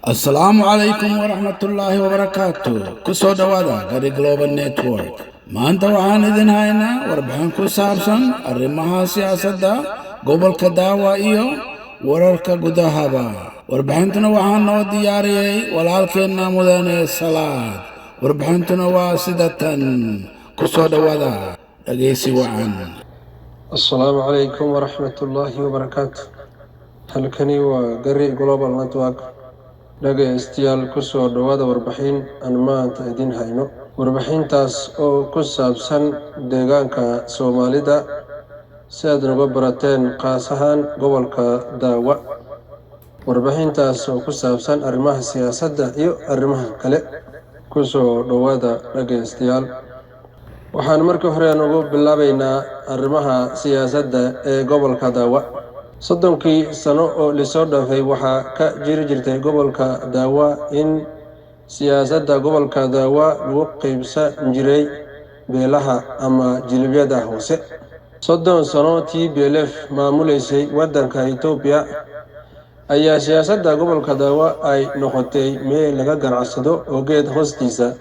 Assalamu alaikum warahmatullahi wabarakatuh. Kusoo dhawaada Gari Global Network. Maanta waxaan idin haynaa warbixin ku saabsan arrimaha siyaasadda, gobolka Daawa iyo wararka gudahaba. Warbixintuna waxaa noo diyaariyey walaalkeenna mudane Salaad. Warbixintuna waa sidatan. Kusoo dhawaada dhageysi wacan. السلام عليكم ورحمة الله وبركاته. halkani waa Gari Global Network. dhageystayaal kusoo dhawaada warbixin aan maanta idin hayno. warbixintaas oo ku saabsan deegaanka Soomaalida si aad uga barateen qaas ahaan gobolka Daawa. warbixintaas oo ku saabsan arrimaha siyaasadda iyo arrimaha kale. kusoo dhawaada dhageystayaal. waxaan markii hore ugu bilaabaynaa arrimaha siyaasadda ee gobolka Daawa. soddonkii sano oo lisoo dhaafay waxaa ka jiri jirtay gobolka Daawa in siyaasadda gobolka Daawa lagu qaybsan jiray beelaha ama jilibiyada hoose. 30 sano TPLF maamuleysay waddanka Itoobiya ayaa siyaasadda gobolka Daawa ay noqotay meel laga ganacsado oo geed hoostiisa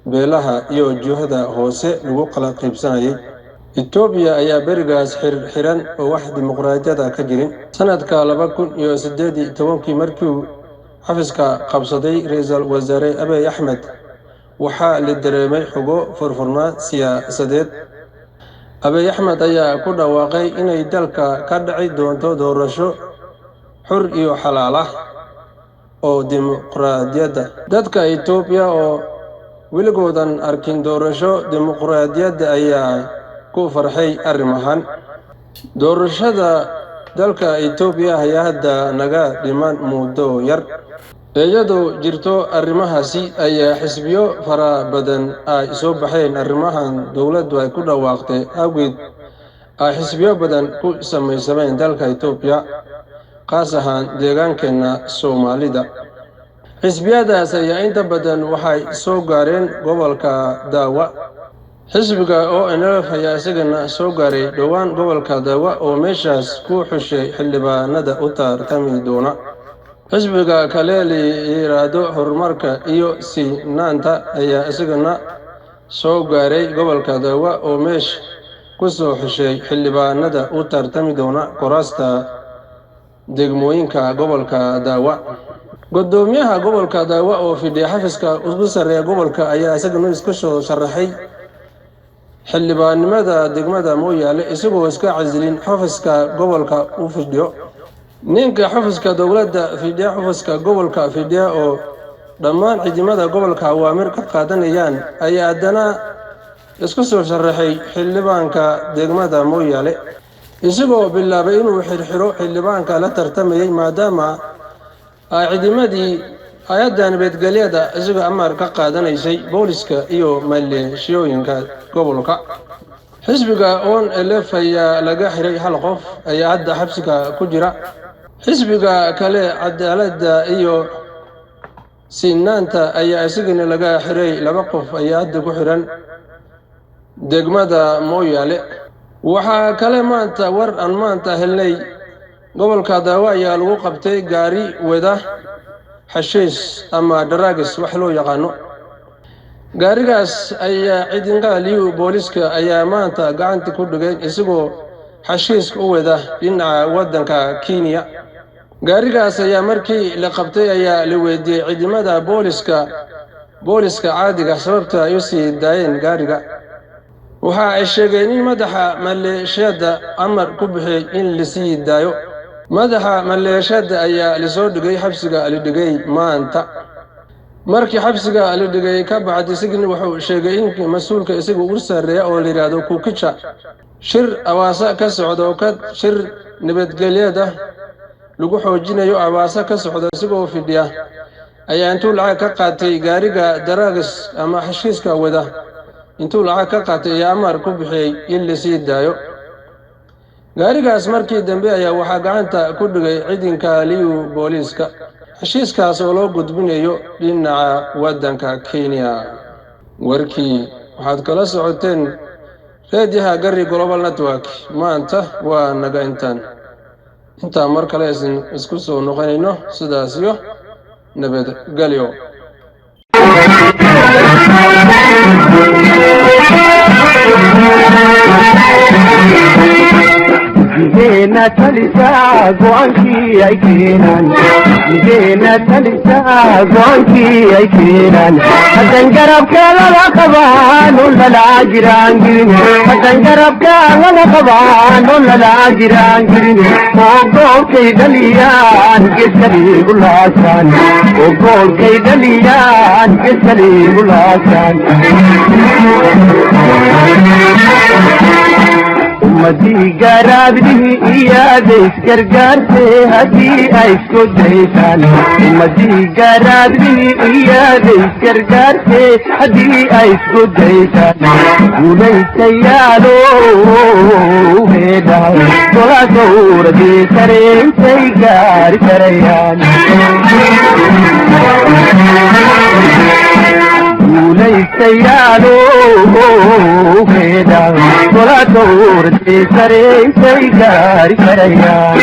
beelaha iyo jihada hoose lagu kala qaybsanayay. Itoobiya ayaa berigaas xiran oo wax dimuqraadiyad ka jirin. sanadka 2018 markii xafiiska qabsaday ra'iisul wasaare Abiy Ahmed waxaa la dareemay xogo furfurnaan siyaasadeed. Abiy Ahmed ayaa ku dhawaaqay inay dalka ka dhici doonto doorasho xor iyo xalaal ah oo dimuqraadiyad. dadka Itoobiya oo weligoodan arkin doorasho dimuqraadiyad ayaa ku farxay arrimahan. doorashada dalka Itoobiya ayaa hadda naga dhiman muddo yar. iyadoo jirto arrimahaasi ayaa xisbiyo fara badan ay soo baxeen. arrimahan dowladdu ay ku dhawaaqtay awgeed ay xisbiyo badan ku samaysameen dalka Itoobiya, qaas ahaan deegaankeena Soomaalida. xisbiyadaas ayaa inta badan waxay soo gaareen gobolka Daawa. xisbiga ONLF ayaa isagana soo gaaray dhowaan gobolka Daawa oo meeshaas ku xushay xildhibaanada u tartami doona. xisbiga kale la yiraahdo Horumarka iyo Sinaanta ayaa isagana soo gaaray gobolka Daawa oo meesha ku soo xushay xildhibaanada u tartami doona kuraasta degmooyinka gobolka Daawa. gudoomiyaha gobolka Daawa oo fidhiya xafiiska ugu sarreeya gobolka ayaa isagana isku soo sharaxay xildhibaannimada degmada Mooyaale isagoo iska casilin xafiiska gobolka u fidhiyo. ninka xafiiska dowladda fidhiya xafiiska gobolka fidhiya oo dhammaan ciidamada gobolka awaamir ka qaadanayaan ayaa haddana isku soo sharaxay xildhibaanka degmada Mooyaale isagoo bilaabay inuu xirxiro xildhibaanka la tartamayay maadaama ay ciidamadii hay'adda nabadgelyada isagoo amar ka qaadanaysay booliska iyo maleeshiyooyinka gobolka. xisbiga ONLF ayaa laga xiray hal qof ayaa hadda xabsiga ku jira. xisbiga kale Cadaaladda iyo Sinaanta ayaa isagana laga xiray 2 qof ayaa hadda ku xiran degmada Mooyaale. waxaa kale maanta war aan maanta helnay gobolka Daawa ayaa lagu qabtay gaari wada xashiis ama drugs wax loo yaqaano. gaarigaas ayaa ciidanka liiw booliska ayaa maanta gacanta ku dhigay isagoo xashiis u wada dhinaca waddanka Kenya. gaarigaas ayaa markii la qabtay ayaa la weydiiyay ciidamada booliska caadiga sababta ay u sii daayeen gaariga. waxa ay sheegeen in madaxa maleeshiyada amar ku bixiyay in la sii daayo. madaxa maleeshiyada ayaa la soo dhigay xabsiga la dhigay maanta. markii xabsiga la dhigay ka bacdi isaguna wuxuu sheegay in mas'uulka isagu ugu sarreeya oo la yiraahdo Kukicha shir awaasa ka socdo shir nabadgelyada lagu xoojinayo awaasa ka socdo isagoo fidhiya ayaa intuu lacag ka qaatay gaariga drugs ama xashiiska wada intuu lacag ka qaatay ayaa amar ku bixiyay in la sii daayo. gaarigaas markii dambe ayaa waxaa gacanta ku dhigay ciidanka liiw booliska. xashiiskaas oo loo gudbinayo dhinaca waddanka Kenya. warkii waxaad kala socoteen raadiyaha Gari Global Network. maanta waa naga intaan mar kale isku soo noqonayno sidaas iyo nabadgelyo. Jena talisa goanki ay keenan Jena talisa goanki ay keenan hadan garabka la qabaan la jiraan hadan garabka la qabaan la jiraan ogolkay daliyaan gesari ulaasan ogolkay daliyaan gesari ulaasan ummadi garaabdihi iyaadays gargaarte haddii ay isku daysaan ummadi garaabdihi iyaadays gargaarte haddii ay isku daysaan guulaystayaalo heedhaw tola dowradii sareysay gaari karayaan guulaystayaalo heedhaw tola dowradii sareysay gaari karayaan